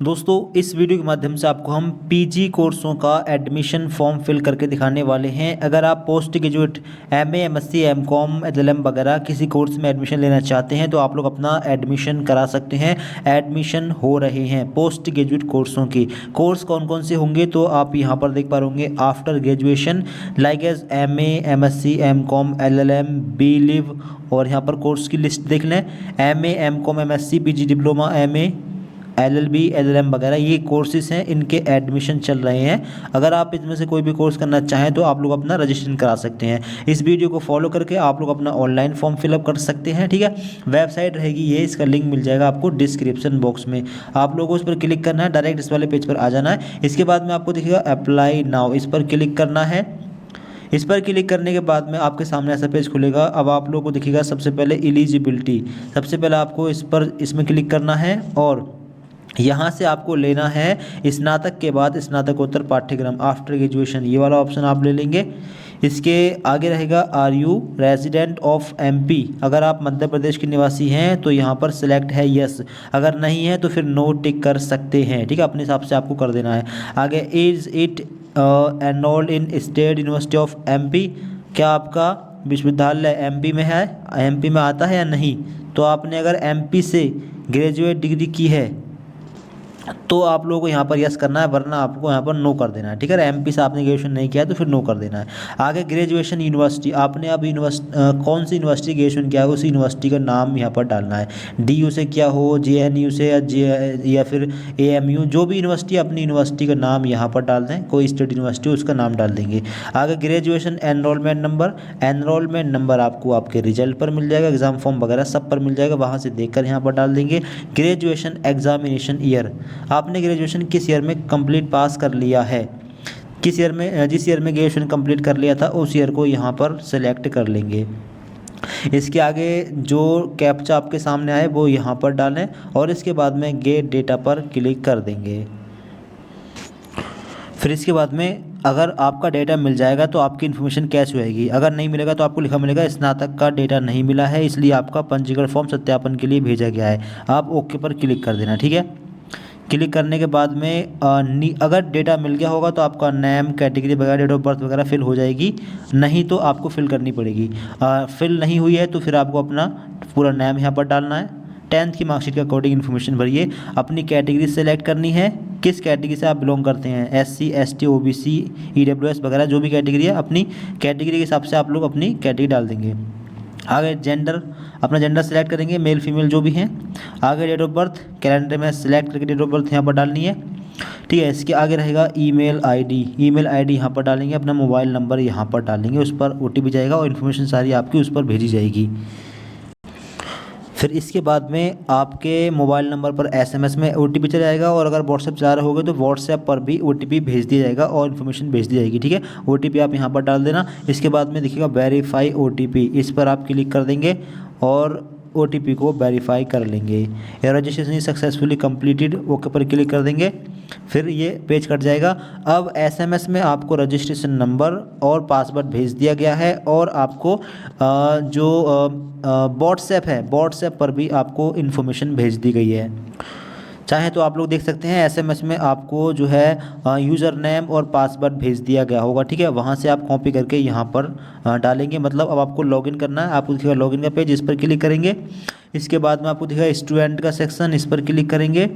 दोस्तों इस वीडियो के माध्यम से आपको हम पीजी कोर्सों का एडमिशन फॉर्म फिल करके दिखाने वाले हैं। अगर आप post graduate MA, MSc, MCom, LLM वगैरह किसी कोर्स में एडमिशन लेना चाहते हैं तो आप लोग अपना एडमिशन करा सकते हैं। एडमिशन हो रहे हैं पोस्ट ग्रेजुएट कोर्सों की। कोर्स कौन कौन से होंगे तो आप यहाँ पर देख पा रहे होंगे। After graduation like as MA, MSc, MCom, LLM, believe, और यहाँ पर कोर्स की लिस्ट देख लें। MA, MCom, MSc, PG diploma, MA, LLB, LLM वगैरह ये कोर्सेज हैं, इनके एडमिशन चल रहे हैं। अगर आप इसमें से कोई भी कोर्स करना चाहें तो आप लोग अपना रजिस्ट्रेशन करा सकते हैं। इस वीडियो को फॉलो करके आप लोग अपना ऑनलाइन फॉर्म फिलअप कर सकते हैं। ठीक है, वेबसाइट रहेगी ये, इसका लिंक मिल जाएगा आपको डिस्क्रिप्शन बॉक्स में। आप लोगों को उस पर क्लिक करना है, डायरेक्ट इस वाले पेज पर आ जाना है। इसके बाद में आपको दिखेगा अप्लाई नाउ, इस पर क्लिक करना है। इस पर क्लिक करने के बाद में आपके सामने ऐसा पेज खुलेगा। अब आप लोगों को दिखेगा सबसे पहले एलिजिबिलिटी। सबसे पहले आपको इसमें क्लिक करना है और यहाँ से आपको लेना है स्नातक के बाद स्नातकोत्तर पाठ्यक्रम आफ्टर ग्रेजुएशन, ये वाला ऑप्शन आप ले लेंगे। इसके आगे रहेगा are you resident of MP. अगर आप मध्य प्रदेश के निवासी हैं तो यहाँ पर सिलेक्ट है यस, अगर नहीं है तो फिर नो टिक कर सकते हैं। ठीक है, अपने हिसाब से आपको कर देना है। आगे is it enrolled in state university of MP, क्या आपका विश्वविद्यालय एमपी में है, एमपी में आता है या नहीं। तो आपने अगर एमपी से ग्रेजुएट डिग्री की है तो आप लोगों को यहाँ पर यस करना है, वरना आपको यहाँ पर नो कर देना है। ठीक है, एमपी से आपने ग्रेजुएशन नहीं किया तो फिर नो कर देना है। आगे ग्रेजुएशन यूनिवर्सिटी, आपने अब कौन सी यूनिवर्सिटी ग्रेजुएशन किया हो उस यूनिवर्सिटी का नाम यहाँ पर डालना है। डीयू से किया हो, जेएनयू से या फिर एएमयू, जो भी यूनिवर्सिटी, अपनी यूनिवर्सिटी का नाम यहाँ पर डाल दें। कोई स्टेट यूनिवर्सिटी उसका नाम डाल देंगे। आगे graduation enrolment number, enrolment number आपको आपके रिजल्ट पर मिल जाएगा, एग्जाम फॉर्म वगैरह सब पर मिल जाएगा, वहाँ से देखकर यहाँ पर डाल देंगे। ग्रेजुएशन एग्जामिनेशन ईयर, आपने ग्रेजुएशन किस ईयर में कंप्लीट पास कर लिया है, किस ईयर में, जिस ईयर में ग्रेजुएशन कंप्लीट कर लिया था उस ईयर को यहाँ पर सेलेक्ट कर लेंगे। इसके आगे जो कैप्चा आपके सामने आए वो यहाँ पर डालें और इसके बाद में गेट डेटा पर क्लिक कर देंगे। फिर इसके बाद में अगर आपका डेटा मिल जाएगा तो आपकी इन्फॉर्मेशन कैश होएगी। अगर नहीं मिलेगा तो आपको लिखा मिलेगा स्नातक का डेटा नहीं मिला है, इसलिए आपका पंजीकरण फॉर्म सत्यापन के लिए भेजा गया है। आप ओके पर क्लिक कर देना। ठीक है, क्लिक करने के बाद में अगर डेटा मिल गया होगा तो आपका नेम, कैटेगरी वगैरह, डेट ऑफ बर्थ वगैरह फिल हो जाएगी, नहीं तो आपको फिल करनी पड़ेगी। फिल नहीं हुई है तो फिर आपको अपना पूरा नेम यहाँ पर डालना है। 10th की मार्कशीट के अकॉर्डिंग इन्फॉर्मेशन भरिए। अपनी कैटेगरी सेलेक्ट करनी है, किस कैटेगरी से आप बिलोंग करते हैं, एससी, एसटी, ओबीसी, ईडब्ल्यूएस वगैरह जो भी कैटेगरी है, अपनी कैटेगरी के हिसाब से आप लोग अपनी कैटेगरी डाल देंगे। आगे जेंडर, अपना जेंडर सेलेक्ट करेंगे, मेल फीमेल जो भी हैं। आगे डेट ऑफ बर्थ, कैलेंडर में सेलेक्ट करके डेट ऑफ बर्थ यहाँ पर डालनी है। ठीक है, इसके आगे रहेगा ईमेल आईडी, ईमेल आईडी यहाँ पर डालेंगे, अपना मोबाइल नंबर यहाँ पर डालेंगे, उस पर ओटीपी जाएगा और इन्फॉर्मेशन सारी आपकी उस पर भेजी जाएगी। फिर इसके बाद में आपके मोबाइल नंबर पर एसएमएस में ओटीपी चला जाएगा, और अगर व्हाट्सएप चला रहे होगे तो व्हाट्सएप पर भी ओटीपी भेज दिया जाएगा और इन्फॉर्मेशन भेज दी जाएगी। ठीक है, ओटीपी आप यहाँ पर डाल देना। इसके बाद में देखिएगा वेरीफाई ओटीपी, इस पर आप क्लिक कर देंगे और ओटीपी को वेरीफाई कर लेंगे। रजिस्ट्रेशन सक्सेसफुली कंप्लीटेड, ओके पर क्लिक कर देंगे। फिर ये पेज कट जाएगा। अब एसएमएस में आपको रजिस्ट्रेशन नंबर और पासवर्ड भेज दिया गया है, और आपको जो व्हाट्सएप है, व्हाट्सएप पर भी आपको इन्फॉर्मेशन भेज दी गई है। चाहे तो आप लोग देख सकते हैं एसएमएस में आपको जो है यूज़र नेम और पासवर्ड भेज दिया गया होगा। ठीक है, वहाँ से आप कॉपी करके यहाँ पर डालेंगे। मतलब अब आपको लॉगिन करना है, आपको दिखेगा लॉगिन का पेज, इस पर क्लिक करेंगे। इसके बाद में आपको दिखेगा स्टूडेंट का सेक्शन, इस पर क्लिक करेंगे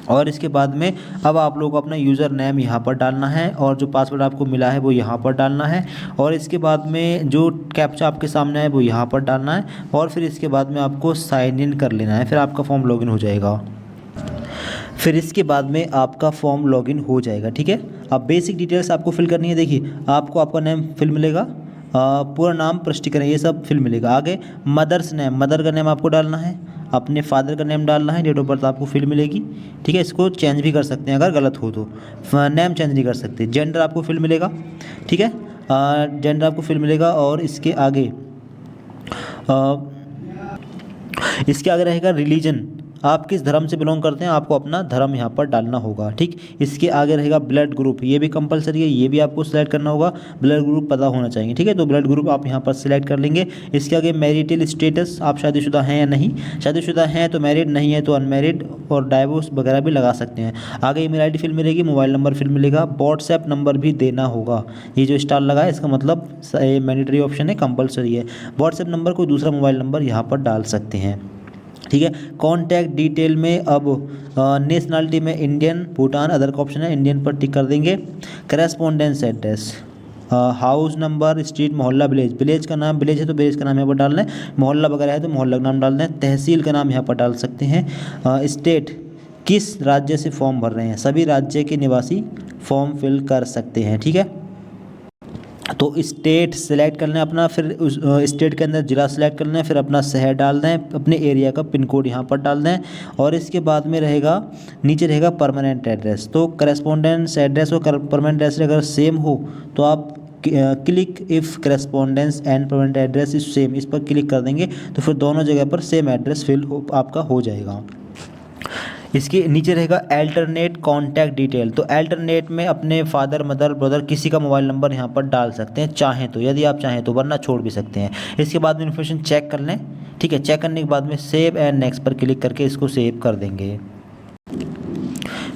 और इसके बाद में अब आप लोगों को अपना यूज़र नेम यहाँ पर डालना है और जो पासवर्ड आपको मिला है वो यहाँ पर डालना है, और इसके बाद में जो कैप्चा आपके सामने है वो यहाँ पर डालना है, और फिर इसके बाद में आपको साइन इन कर लेना है। फिर आपका फॉर्म लॉगिन हो जाएगा। फिर इसके बाद में आपका फॉर्म लॉगिन हो जाएगा। ठीक है, अब बेसिक डिटेल्स आपको फिल करनी है। देखिए, आपको आपका नेम फिल मिलेगा, पूरा नाम, स्पष्टीकरण, ये सब फिल मिलेगा। आगे मदर्स नेम, मदर का नेम आपको डालना है, अपने फादर का नेम डालना है, डेट ऑफ बर्थ आपको फिल मिलेगी। ठीक है, इसको चेंज भी कर सकते हैं अगर गलत हो तो, नेम चेंज नहीं कर सकते। जेंडर आपको फिल मिलेगा। ठीक है, जेंडर आपको फिल मिलेगा, और इसके आगे रहेगा रिलीजन, आप किस धर्म से बिलोंग करते हैं, आपको अपना धर्म यहाँ पर डालना होगा। ठीक, इसके आगे रहेगा ब्लड ग्रुप, ये भी कंपलसरी है, ये भी आपको सिलेक्ट करना होगा, ब्लड ग्रुप पता होना चाहिए। ठीक है, तो ब्लड ग्रुप आप यहाँ पर सिलेक्ट कर लेंगे। इसके आगे मैरिटल स्टेटस, आप शादीशुदा हैं या नहीं, शादीशुदा हैं तो मैरिड, नहीं है तो अनमैरिड, और डाइवोर्स वगैरह भी लगा सकते हैं। आगे ईमेल आईडी फिल मिलेगी, मोबाइल नंबर फिल मिलेगा, व्हाट्सएप नंबर भी देना होगा। ये जो स्टार लगा है इसका मतलब मैंडेटरी ऑप्शन है, कंपलसरी है। व्हाट्सएप नंबर कोई दूसरा मोबाइल नंबर यहाँ पर डाल सकते हैं। ठीक है, कॉन्टैक्ट डिटेल में अब नेशनलिटी में इंडियन, भूटान, अदर का ऑप्शन है, इंडियन पर टिक कर देंगे। Correspondence address, house number, street, मोहल्ला, विलेज, विलेज का नाम, विलेज है तो विलेज का नाम यहाँ पर डालना है, मोहल्ला वगैरह है तो मोहल्ला का नाम डालना है, तहसील का नाम यहाँ पर डाल सकते हैं। स्टेट, किस राज्य से फॉर्म भर रहे हैं, सभी राज्य के निवासी फॉर्म फिल कर सकते हैं। ठीक है, तो स्टेट सेलेक्ट करना है अपना, फिर उस स्टेट के अंदर ज़िला सेलेक्ट करना है, फिर अपना शहर डालना है, अपने एरिया का पिन कोड यहाँ पर डालना है, और इसके बाद में रहेगा, नीचे रहेगा परमानेंट एड्रेस। तो करेस्पॉन्डेंस एड्रेस और परमानेंट एड्रेस अगर सेम हो तो आप click if correspondence and permanent address is same, इस पर क्लिक कर देंगे तो फिर दोनों जगह पर सेम एड्रेस फिल आपका हो जाएगा। इसके नीचे रहेगा अल्टरनेट कॉन्टैक्ट डिटेल, तो अल्टरनेट में अपने फादर, मदर, ब्रदर किसी का मोबाइल नंबर यहाँ पर डाल सकते हैं चाहें तो, यदि आप चाहें तो, वरना छोड़ भी सकते हैं। इसके बाद में इन्फॉर्मेशन चेक कर लें। ठीक है, चेक करने के बाद में सेव एंड नेक्स्ट पर क्लिक करके इसको सेव कर देंगे।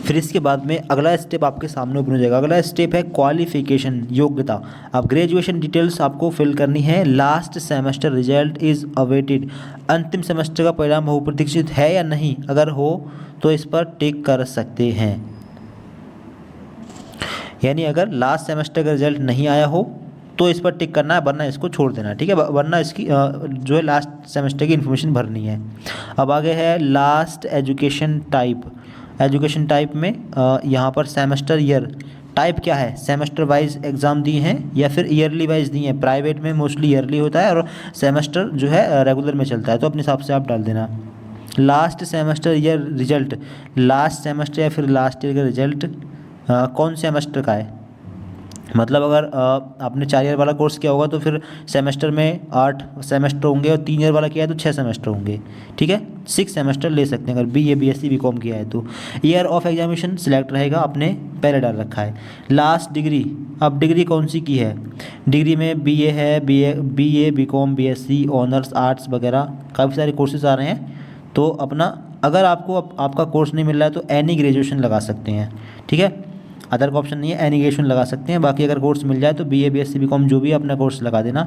फिर इसके बाद में अगला स्टेप आपके सामने ओपन हो जाएगा। अगला स्टेप है क्वालिफिकेशन, योग्यता। अब ग्रेजुएशन डिटेल्स आपको फिल करनी है। Last semester result is awaited, अंतिम सेमेस्टर का परिणाम बहुप्रतीक्षित है या नहीं, अगर हो तो इस पर टिक कर सकते हैं। यानी अगर लास्ट सेमेस्टर का रिजल्ट नहीं आया हो तो इस पर टिक करना है, वरना इसको छोड़ देना। ठीक है, वरना इसकी जो है लास्ट सेमेस्टर की इन्फॉर्मेशन भरनी है। अब आगे है last education type. Education type में यहाँ पर सेमेस्टर, ईयर, टाइप क्या है, सेमेस्टर वाइज एग्ज़ाम दिए हैं या फिर ईयरली वाइज दिए हैं। प्राइवेट में मोस्टली ईयरली होता है और सेमेस्टर जो है रेगुलर में चलता है, तो अपने हिसाब से आप डाल देना। Last semester year result, last semester या फिर लास्ट ईयर का रिजल्ट कौन सेमेस्टर का है, मतलब अगर आपने 4 ईयर वाला कोर्स किया होगा तो फिर सेमेस्टर में 8 सेमेस्टर होंगे, और 3 ईयर वाला किया है तो 6 सेमेस्टर होंगे। ठीक है, 6 सेमेस्टर ले सकते हैं अगर BA BSc BCom किया है तो। ईयर ऑफ एग्जामिनेशन सिलेक्ट रहेगा, आपने पहले डाल रखा है। लास्ट डिग्री, अब डिग्री कौन सी की है, डिग्री में BA है, BA BCom BSc honours arts वगैरह काफ़ी सारे कोर्सेज आ रहे हैं, तो अपना अगर आपको आपका कोर्स नहीं मिल रहा है तो एनी ग्रेजुएशन लगा सकते हैं। ठीक है, अदर का ऑप्शन नहीं है, एनी ग्रेजुएशन लगा सकते हैं। बाकी अगर कोर्स मिल जाए तो BA BSc BCom जो भी अपना कोर्स लगा देना,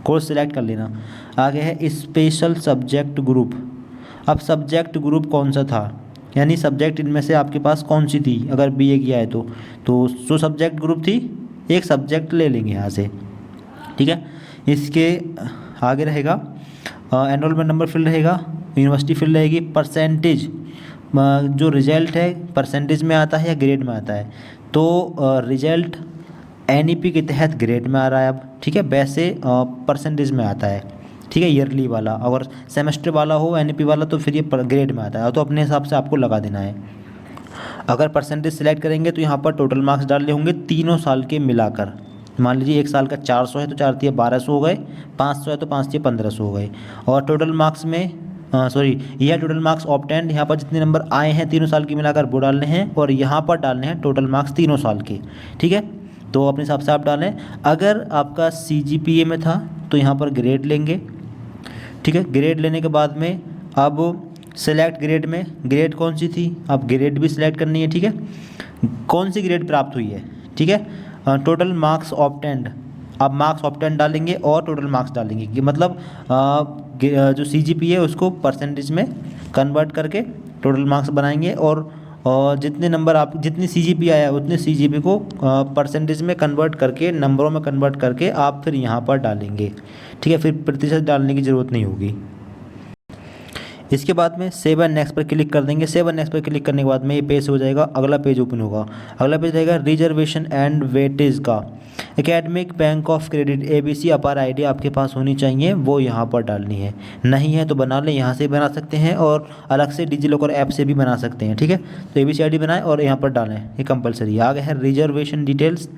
कोर्स सिलेक्ट कर लेना। आगे है स्पेशल सब्जेक्ट ग्रुप। अब सब्जेक्ट ग्रुप कौन सा था, यानी सब्जेक्ट इनमें से आपके पास कौन सी थी, अगर BA किया है तो जो सब्जेक्ट ग्रुप थी एक सब्जेक्ट ले लेंगे यहाँ से। ठीक है, इसके आगे रहेगा एनरोलमेंट नंबर फिल रहेगा, यूनिवर्सिटी फिल रहेगी, परसेंटेज, जो रिजल्ट है परसेंटेज में आता है या ग्रेड में आता है, तो रिजल्ट NEP के तहत ग्रेड में आ रहा है अब। ठीक है, वैसे परसेंटेज में आता है। ठीक है, ईयरली वाला, अगर सेमेस्टर वाला हो NEP वाला तो फिर ये ग्रेड में आता है, तो अपने हिसाब से आपको लगा देना है। अगर परसेंटेज सिलेक्ट करेंगे तो यहाँ पर टोटल मार्क्स डालने होंगे तीनों साल के मिलाकर। मान लीजिए एक साल का 400 है तो 4 × 1200 हो गए, 500 है तो 5 × 1500 हो गए, और टोटल मार्क्स में यह टोटल मार्क्स ऑब्टेन्ड, यहाँ पर जितने नंबर आए हैं तीनों साल के मिलाकर वो डालने हैं, और यहाँ पर डालने हैं टोटल मार्क्स तीनों साल के। ठीक है, तो अपने हिसाब से आप डालें। अगर आपका CGPA में था तो यहाँ पर ग्रेड लेंगे। ठीक है, ग्रेड लेने के बाद में अब सेलेक्ट ग्रेड में ग्रेड कौन सी थी, अब ग्रेड भी सिलेक्ट करनी है। ठीक है, कौन सी ग्रेड प्राप्त हुई है। ठीक है, टोटल मार्क्स ऑब्टेन्ड, अब मार्क्स ऑब्टेन्ड डालेंगे और टोटल मार्क्स डालेंगे कि मतलब जो CGPA है उसको परसेंटेज में कन्वर्ट करके टोटल मार्क्स बनाएंगे, और जितने नंबर आप जितनी CGPA आया उतने CGPA को परसेंटेज में कन्वर्ट करके, नंबरों में कन्वर्ट करके आप फिर यहाँ पर डालेंगे। ठीक है, फिर प्रतिशत डालने की ज़रूरत नहीं होगी। इसके बाद में सेव एंड नेक्स्ट पर क्लिक कर देंगे। सेव एंड नेक्स्ट पर क्लिक करने के बाद में ये पेज हो जाएगा, अगला पेज ओपन होगा। अगला पेज रहेगा रिजर्वेशन एंड वेटेज का। Academic bank of credit ABC अपार ID आपके पास होनी चाहिए, वो यहाँ पर डालनी है। नहीं है तो बना लें, यहाँ से बना सकते हैं और अलग से डिजिलॉकर ऐप से भी बना सकते हैं। ठीक है, तो ABC ID बनाएं और यहाँ पर डालें, ये कंपलसरी। आगे है reservation details.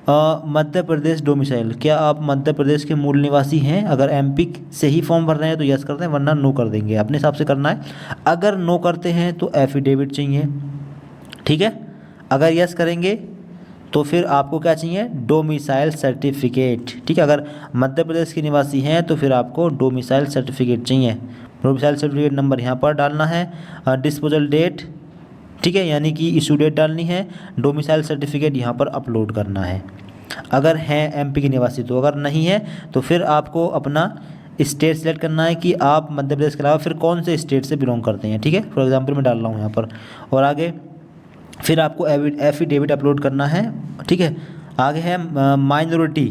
Madhya Pradesh domicile, क्या आप मध्य प्रदेश के मूल निवासी हैं? अगर एमपी से ही फॉर्म भर रहे हैं तो यस करते हैं, वरना नो कर देंगे, अपने हिसाब से करना है। अगर नो करते हैं तो एफिडेविट चाहिए, ठीक है। अगर यस करेंगे तो फिर आपको क्या चाहिए? डोमिसाइल सर्टिफिकेट, ठीक है। अगर मध्य प्रदेश के निवासी हैं तो फिर आपको डोमिसाइल सर्टिफिकेट चाहिए। डोमिसाइल सर्टिफिकेट नंबर यहाँ पर डालना है, डिस्पोजल डेट, ठीक है, यानी कि इशू डेट डालनी है। डोमिसाइल सर्टिफिकेट यहाँ पर अपलोड करना है अगर हैं एमपी के निवासी तो। अगर नहीं है तो फिर आपको अपना स्टेट सेलेक्ट करना है कि आप मध्य प्रदेश के अलावा फिर कौन से स्टेट से बिलोंग करते हैं, ठीक है। फॉर एग्जांपल मैं डाल रहा हूँ यहाँ पर। और आगे फिर आपको एफिडेविट अपलोड करना है, ठीक है। आगे है माइनॉरिटी,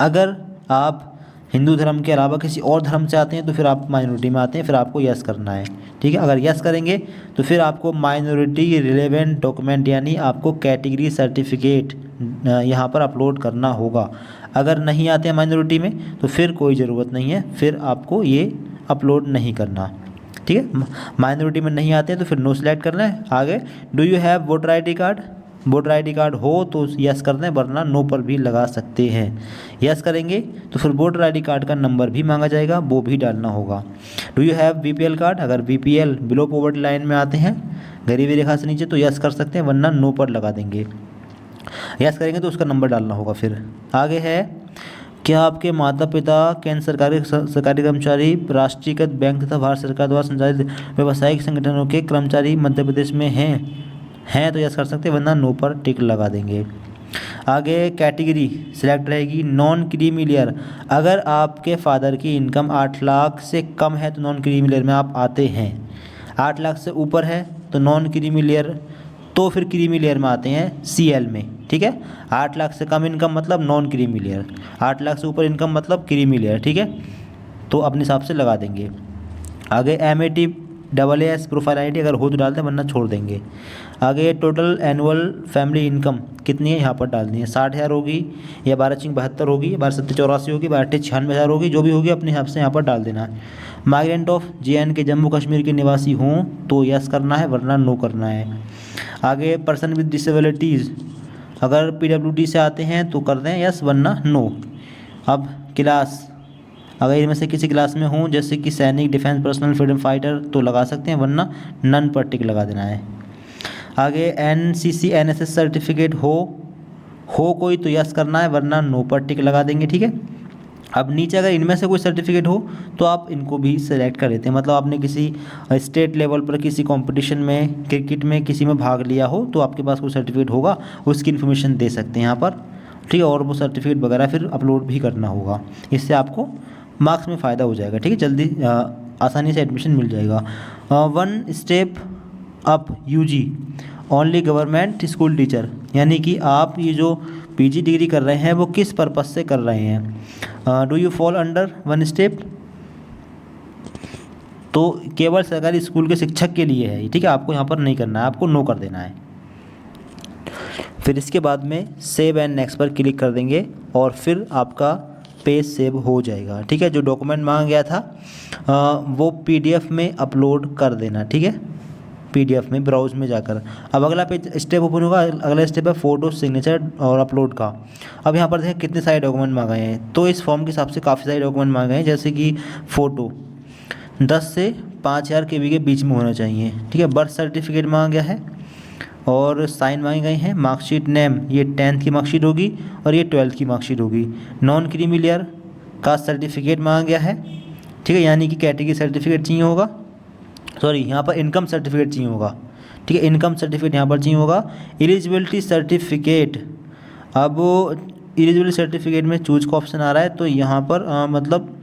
अगर आप हिंदू धर्म के अलावा किसी और धर्म से आते हैं तो फिर आप माइनॉरिटी में आते हैं, फिर आपको यस करना है, ठीक है। अगर यस करेंगे तो फिर आपको माइनॉरिटी रिलेवेंट डॉक्यूमेंट यानी आपको कैटेगरी सर्टिफिकेट यहाँ पर अपलोड करना होगा। अगर नहीं आते हैं माइनॉरिटी में तो फिर कोई ज़रूरत नहीं है, फिर आपको ये अपलोड नहीं करना, ठीक है। माइनॉरिटी में नहीं आते हैं तो फिर नो सेलेक्ट करना है। आगे do you have voter ID. Card, voter ID. Card हो तो यस कर दें, वरना नो पर भी लगा सकते हैं। यस करेंगे तो फिर वोटर आई.डी. कार्ड का नंबर भी मांगा जाएगा, वो भी डालना होगा। Do you have BPL card, अगर बीपीएल बिलो पॉवर्टी लाइन में आते हैं, गरीबी रेखा से नीचे, तो यस कर सकते हैं, वरना नो पर लगा देंगे। यस करेंगे तो उसका नंबर डालना होगा। फिर आगे है, क्या आपके माता पिता केंद्र सरकारी कर्मचारी, राष्ट्रीयकृत बैंक तथा भारत सरकार द्वारा संचालित व्यावसायिक संगठनों के कर्मचारी मध्य प्रदेश में हैं तो यस कर सकते हैं, वरना नो पर टिक लगा देंगे। आगे कैटेगरी सिलेक्ट रहेगी नॉन क्रीमी लेयर, अगर आपके फादर की इनकम 8 लाख से कम है तो नॉन क्रीमी लेयर में आप आते हैं। 8 लाख से ऊपर है तो नॉन क्रीमी लेयर, तो फिर क्रीमी लेयर में आते हैं सीएल में, ठीक है। 8 लाख से कम इनकम मतलब नॉन क्रीमी लेयर, 8 लाख से ऊपर इनकम मतलब क्रीमी लेयर, ठीक है। तो अपने हिसाब से लगा देंगे। आगे MAT AAS प्रोफाइल आईडी अगर हो तो डालते हैं, वरना छोड़ देंगे। आगे टोटल एनुअल फैमिली इनकम कितनी है यहाँ पर डालनी है, 60,000 होगी या 12×72 होगी, 12×7 होगी, 12×96 होगी, जो भी होगी अपने हिसाब से यहाँ पर डाल देना है। Migrant of JNK Jammu Kashmir के निवासी हों तो यस करना है, वरना नो करना है। आगे पर्सन विद डिसेबिलिटीज़, अगर PWD से आते हैं तो कर दें यस, वरना नो। अब क्लास, अगर इनमें से किसी क्लास में हों जैसे कि सैनिक, डिफेंस पर्सनल, फ्रीडम फाइटर तो लगा सकते हैं, वरना नन पर टिक लगा देना है। आगे NCC NSS सर्टिफिकेट हो कोई तो यस करना है, वरना नो पर टिक लगा देंगे, ठीक है। अब नीचे अगर इनमें से कोई सर्टिफिकेट हो तो आप इनको भी सेलेक्ट कर लेते हैं, मतलब आपने किसी स्टेट लेवल पर किसी कंपटीशन में, क्रिकेट में किसी में भाग लिया हो तो आपके पास कोई सर्टिफिकेट होगा, उसकी इन्फॉर्मेशन दे सकते हैं यहाँ पर, ठीक है। और वो सर्टिफिकेट वगैरह फिर अपलोड भी करना होगा, इससे आपको मार्क्स में फ़ायदा हो जाएगा, ठीक है। जल्दी आसानी से एडमिशन मिल जाएगा। 1 step up UG only government school teacher, यानी कि आप ये जो PG डिग्री कर रहे हैं वो किस पर्पस से कर रहे हैं। Do you fall under 1 step, तो केवल सरकारी स्कूल के शिक्षक के लिए है, ठीक है। आपको यहाँ पर नहीं करना है, आपको नो कर देना है। फिर इसके बाद में सेव एंड नेक्स्ट पर क्लिक कर देंगे और फिर आपका पेज सेव हो जाएगा, ठीक है। जो डॉक्यूमेंट मांगा गया था वो PDF में अपलोड कर देना, ठीक है। PDF में ब्राउज में जाकर अब अगला पेज स्टेप ओपन होगा। अगला स्टेप है फ़ोटो, सिग्नेचर और अपलोड का। अब यहाँ पर देखें कितने सारे डॉक्यूमेंट मांगे हैं, तो इस फॉर्म के हिसाब से काफ़ी सारे डॉक्यूमेंट मांगे हैं, जैसे कि फ़ोटो 10 से 5000 KB के बीच में होना चाहिए, ठीक है। बर्थ सर्टिफिकेट मांगा गया है और साइन मांगे गए हैं। मार्कशीट नेम, ये 10th की मार्कशीट होगी और ये 12th की मार्कशीट होगी। नॉन क्रीमी लेयर का सर्टिफिकेट मांगा गया है, ठीक है, यानी कि कैटेगरी सर्टिफिकेट चाहिए होगा, सॉरी यहाँ पर इनकम सर्टिफिकेट चाहिए होगा, ठीक है। इनकम सर्टिफिकेट यहाँ पर चाहिए होगा। एलिजिबिलिटी सर्टिफिकेट, अब एलिजिबिलिटी सर्टिफिकेट में चूज का ऑप्शन आ रहा है, तो यहाँ पर मतलब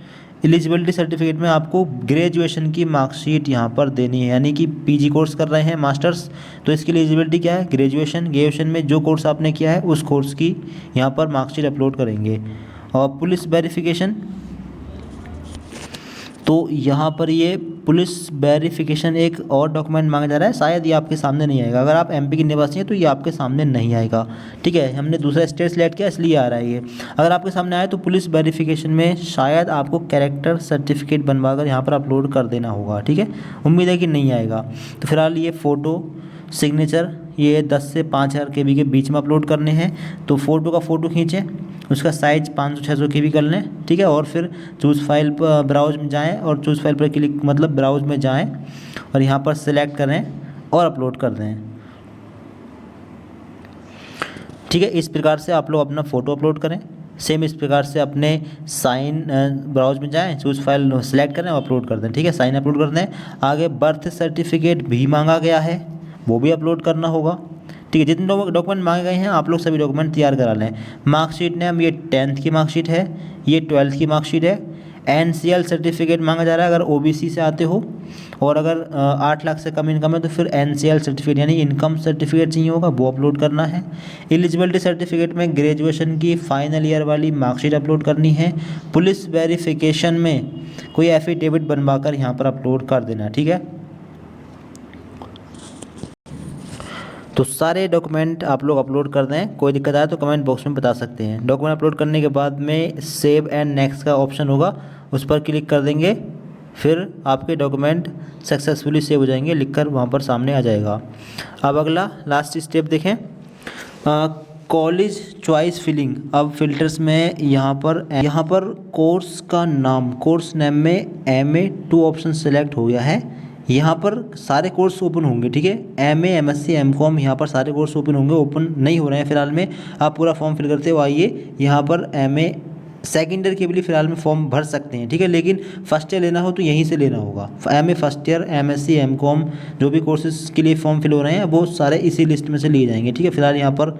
एलिजिबिलिटी सर्टिफिकेट में आपको ग्रेजुएशन की मार्कशीट यहाँ पर देनी है, यानी कि PG कोर्स कर रहे हैं मास्टर्स, तो इसकी एलिजिबिलिटी क्या है, ग्रेजुएशन में जो कोर्स आपने किया है उस कोर्स की यहाँ पर मार्कशीट अपलोड करेंगे। और पुलिस वेरिफिकेशन, तो यहाँ पर ये पुलिस वेरिफिकेशन एक और डॉक्यूमेंट मांगा जा रहा है, शायद ये आपके सामने नहीं आएगा। अगर आप MP के निवासी हैं तो ये आपके सामने नहीं आएगा, ठीक है। हमने दूसरा स्टेट सेलेक्ट किया इसलिए आ रहा है ये। अगर आपके सामने आए तो पुलिस वेरिफिकेशन में शायद आपको कैरेक्टर सर्टिफिकेट बनवाकर यहाँ पर अपलोड कर देना होगा, ठीक है। उम्मीद है कि नहीं आएगा। तो फिलहाल ये फ़ोटो, सिग्नेचर ये 10 से 5000 KB के बीच में अपलोड करने हैं। तो फ़ोटो का फ़ोटो खींचें, उसका साइज़ 500-600 KB कर लें, ठीक है। और फिर चूज़ फाइल पर ब्राउज़ में जाएँ और चूज़ फाइल पर क्लिक मतलब ब्राउज़ में जाएँ और यहाँ पर सेलेक्ट करें और अपलोड कर दें, ठीक है। इस प्रकार से आप लोग अपना फ़ोटो अपलोड करें। सेम इस प्रकार से अपने साइन ब्राउज़ में जाएं, चूज़ फाइल सेलेक्ट करें और अपलोड कर दें, ठीक है। साइन अपलोड कर दें। आगे बर्थ सर्टिफिकेट भी मांगा गया है, वो भी अपलोड करना होगा, ठीक है। जितने डॉक्यूमेंट मांगे गए हैं आप लोग सभी डॉक्यूमेंट तैयार करा लें। मार्कशीट नेम, ये 10th की मार्कशीट है, ये 12th की मार्कशीट है। NCL सर्टिफिकेट मांगा जा रहा है अगर OBC से आते हो, और अगर 8 लाख से कम इनकम है तो फिर NCL सर्टिफिकेट यानी इनकम सर्टिफिकेट चाहिए होगा, वो अपलोड करना है। एलिजिबिलिटी सर्टिफिकेट में ग्रेजुएशन की फाइनल ईयर वाली मार्कशीट अपलोड करनी है। पुलिस वेरिफिकेशन में कोई एफिडेविट बनवाकर यहाँ पर अपलोड कर देना, ठीक है। तो सारे डॉक्यूमेंट आप लोग अपलोड कर दें। कोई दिक्कत आए तो कमेंट बॉक्स में बता सकते हैं। डॉक्यूमेंट अपलोड करने के बाद में सेव एंड नेक्स्ट का ऑप्शन होगा, उस पर क्लिक कर देंगे, फिर आपके डॉक्यूमेंट सक्सेसफुली सेव हो जाएंगे लिखकर वहाँ पर सामने आ जाएगा। अब अगला लास्ट स्टेप देखें, कॉलेज चॉइस फिलिंग। अब फिल्टर्स में यहाँ पर कोर्स का नाम, कोर्स नेम में MA 2 ऑप्शन सेलेक्ट हो गया है। यहाँ पर सारे कोर्स ओपन होंगे, ठीक है। MA MSc MCOM यहाँ पर सारे कोर्स ओपन होंगे, ओपन नहीं हो रहे हैं फिलहाल में। आप पूरा फॉर्म फिल करते हो आइए, यहाँ पर MA सेकेंड ईयर के लिए फिलहाल में फॉर्म भर सकते हैं, ठीक है। लेकिन फर्स्ट ईयर लेना हो तो यहीं से लेना होगा। MA first year, MSc MCOM जो भी कोर्सेज के लिए फॉर्म फिल हो रहे हैं वो सारे इसी लिस्ट में से लिए जाएंगे, ठीक है। फिलहाल यहाँ पर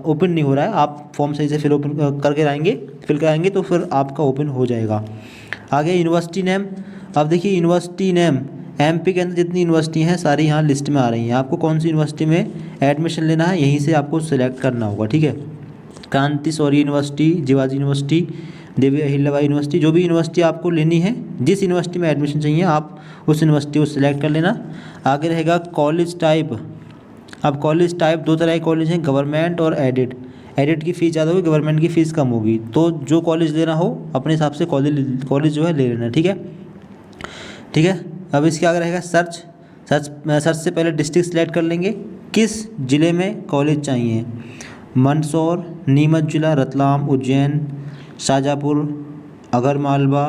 ओपन नहीं हो रहा है, आप फॉर्म सही से फिल ओपन करके आएंगे, फिल कराएंगे तो फिर आपका ओपन हो जाएगा। आगे यूनिवर्सिटी नेम। अब देखिए यूनिवर्सिटी नेम MP के अंदर जितनी यूनिवर्सिटी हैं सारी यहाँ लिस्ट में आ रही हैं। आपको कौन सी यूनिवर्सिटी में एडमिशन लेना है यहीं से आपको सिलेक्ट करना होगा, ठीक है। क्रांति शौर्य university, Shivaji university, Devi Ahilyabai university, जो भी यूनिवर्सिटी आपको लेनी है, जिस यूनिवर्सिटी में एडमिशन चाहिए आप उस यूनिवर्सिटी को सिलेक्ट कर लेना। आगे रहेगा कॉलेज टाइप। अब कॉलेज टाइप दो तरह के कॉलेज हैं, गवर्नमेंट और एडेड। एडेड की फ़ीस ज़्यादा होगी, गवर्नमेंट की फ़ीस कम होगी, तो जो कॉलेज लेना हो अपने हिसाब से कॉलेज जो है ले लेना, ठीक है, ठीक है। अब इसके आगे रहेगा सर्च से पहले डिस्ट्रिक्ट सेलेक्ट कर लेंगे, किस ज़िले में कॉलेज चाहिए। मंदसौर, नीमच जिला, रतलाम, उज्जैन, शाजापुर, अगरमालवा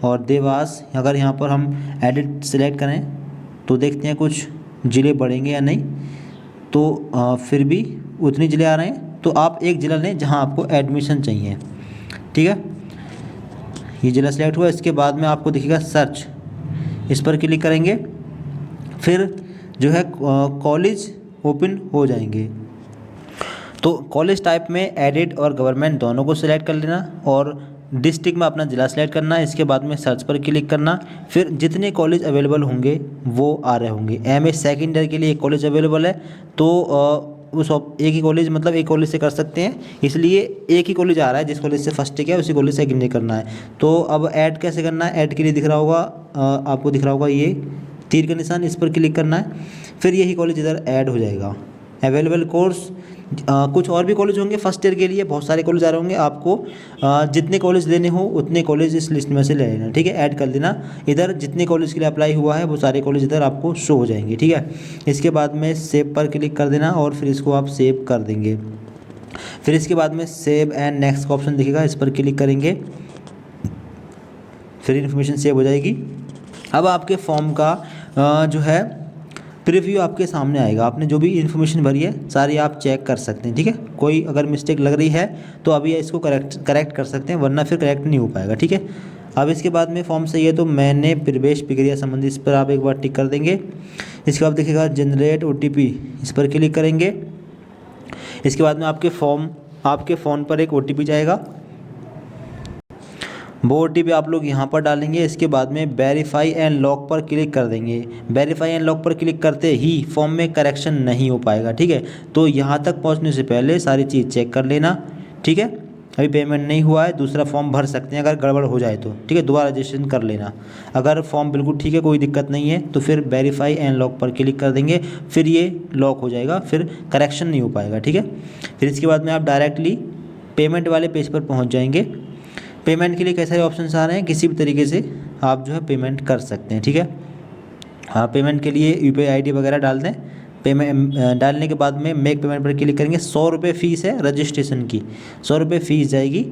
और देवास। अगर यहाँ पर हम एडिट सेलेक्ट करें तो देखते हैं कुछ ज़िले बढ़ेंगे या नहीं, तो फिर भी उतने ज़िले आ रहे हैं, तो आप एक ज़िला लें जहाँ आपको एडमिशन चाहिए, ठीक है। ये ज़िला सेलेक्ट हुआ। इसके बाद में आपको दिखेगा सर्च, इस पर क्लिक करेंगे, फिर जो है कॉलेज ओपन हो जाएंगे। तो कॉलेज टाइप में एडिट और गवर्नमेंट दोनों को सिलेक्ट कर लेना और डिस्ट्रिक्ट में अपना ज़िला सेलेक्ट करना। इसके बाद में सर्च पर क्लिक करना, फिर जितने कॉलेज अवेलेबल होंगे वो आ रहे होंगे। MA सेकेंड ईयर के लिए एक कॉलेज अवेलेबल है, तो उस एक ही कॉलेज मतलब एक कॉलेज से कर सकते हैं, इसलिए एक ही कॉलेज आ रहा है, जिस कॉलेज से फर्स्ट ईयर किया उसी कॉलेज से सेकेंड ईयर करना है। तो अब ऐड कैसे करना है, ऐड के लिए दिख रहा होगा आपको, दिख रहा होगा ये तीर का निशान, इस पर क्लिक करना है, फिर यही कॉलेज इधर ऐड हो जाएगा। अवेलेबल कोर्स, कुछ और भी कॉलेज होंगे फर्स्ट ईयर के लिए, बहुत सारे कॉलेज आ रहे होंगे, आपको जितने कॉलेज लेने हो उतने कॉलेज इस लिस्ट में से ले लेना, ठीक है। ऐड कर देना, इधर जितने कॉलेज के लिए अप्लाई हुआ है वो सारे कॉलेज इधर आपको शो हो जाएंगे, ठीक है। इसके बाद में सेव पर क्लिक कर देना और फिर इसको आप सेव कर देंगे। फिर इसके बाद में सेव एंड नेक्स्ट का ऑप्शन दिखेगा, इस पर क्लिक करेंगे, फिर इन्फॉर्मेशन सेव हो जाएगी। अब आपके फॉर्म का जो है प्रीव्यू आपके सामने आएगा। आपने जो भी इन्फॉर्मेशन भरी है सारी आप चेक कर सकते हैं, ठीक है। कोई अगर मिस्टेक लग रही है तो अभी इसको करेक्ट कर सकते हैं, वरना फिर करेक्ट नहीं हो पाएगा, ठीक है। अब इसके बाद में फॉर्म सही है तो मैंने प्रवेश प्रक्रिया संबंधी, इस पर आप एक बार टिक कर देंगे। इसके बाद दिखेगा जनरेट OTP, इस पर क्लिक करेंगे। इसके बाद में आपके फ़ोन पर एक OTP जाएगा, वो OTP आप लोग यहाँ पर डालेंगे। इसके बाद में वेरीफाई एंड लॉक पर क्लिक कर देंगे। वेरीफाई एंड लॉक पर क्लिक करते ही फॉर्म में करेक्शन नहीं हो पाएगा, ठीक है। तो यहाँ तक पहुँचने से पहले सारी चीज़ चेक कर लेना, ठीक है। अभी पेमेंट नहीं हुआ है, दूसरा फॉर्म भर सकते हैं अगर गड़बड़ हो जाए तो, ठीक है। दोबारा रजिस्ट्रेशन कर लेना। अगर फॉर्म बिल्कुल ठीक है, कोई दिक्कत नहीं है, तो फिर वेरीफाई एंड लॉक पर क्लिक कर देंगे, फिर ये लॉक हो जाएगा, फिर करेक्शन नहीं हो पाएगा, ठीक है। फिर इसके बाद में आप डायरेक्टली पेमेंट वाले पेज पर पहुँच जाएंगे। पेमेंट के लिए कई सारे ऑप्शंस आ रहे हैं, किसी भी तरीके से आप जो है पेमेंट कर सकते हैं, ठीक है। हाँ, पेमेंट के लिए UPI ID वगैरह डाल दें पेमेंट डालने के बाद में मेक पेमेंट पर क्लिक करेंगे। 100 रुपये फ़ीस है रजिस्ट्रेशन की, 100 रुपये फ़ीस जाएगी।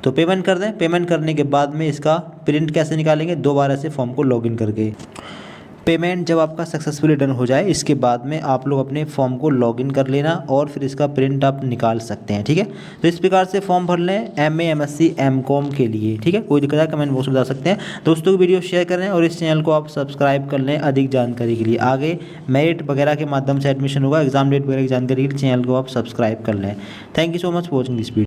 तो पेमेंट कर दें। पेमेंट करने के बाद में इसका प्रिंट कैसे निकालेंगे, दोबारा से फॉर्म को लॉगिन करके। पेमेंट जब आपका सक्सेसफुली डन हो जाए, इसके बाद में आप लोग अपने फॉर्म को लॉगिन कर लेना और फिर इसका प्रिंट आप निकाल सकते हैं। ठीक है, तो इस प्रकार से फॉर्म भर लें MA MSc MCOM के लिए। ठीक है, कोई दिक्कत है कमेंट बॉक्स में बता सकते हैं। दोस्तों को वीडियो शेयर करें और इस चैनल को आप सब्सक्राइब कर लें अधिक जानकारी के लिए। आगे मेरिट वगैरह के माध्यम से एडमिशन होगा, एग्जाम डेट वगैरह की जानकारी के लिए चैनल को आप सब्सक्राइब कर लें। Thank you so much for watching this video.